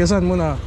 Kesan muna.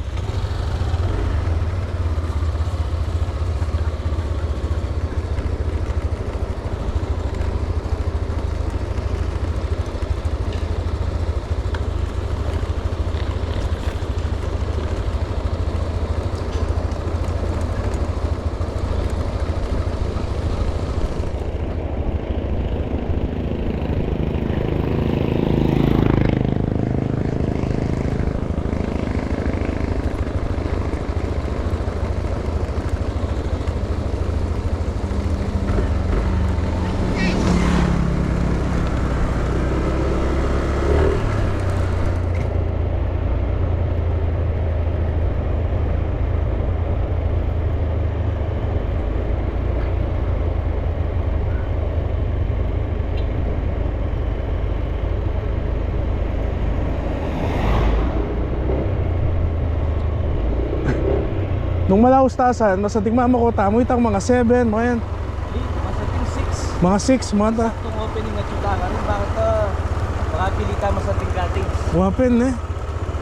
Nung malaos tasan, nasa tingmama ko, tamo itang mga 7, mga yan. Masating 6. Mga 6, mga ta. Itong opening na chutaka rin, bakit makapilita masating cutting. Wapin eh.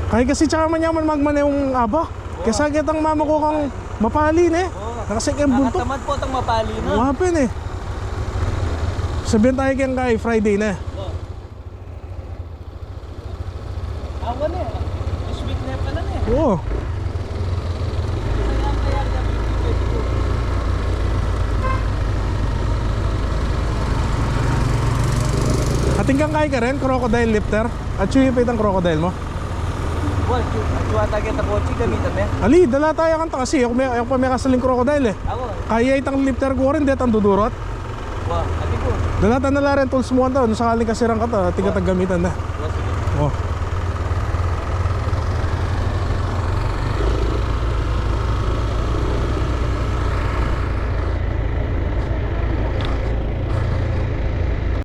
Kaya kasi tsaka manyaman magmana yung aba. Kaya kitang mama ko kang mapalin eh. Nakasik yung buntot. Nakatamad po itong mapali, no? Wapin eh. Sabihin tayo kayang kay Friday na. Awan eh. Sweet na pala na eh. Oo. Ating kang kaya ka rin, crocodile lifter. At chuwi pa itang crocodile mo. Well, chuwata kita po, gamitan mo eh. Ali, dala tayo kanta kasi. Ako pa may kasaling crocodile eh. Ako. Kaya itang lifter ko rin, di itang dudurot. Wow, ati ko. Dala tayo nala rin tools mo kanta. Nung sakaling kasirang ka to, ating katang gamitan na. Sige. Oh.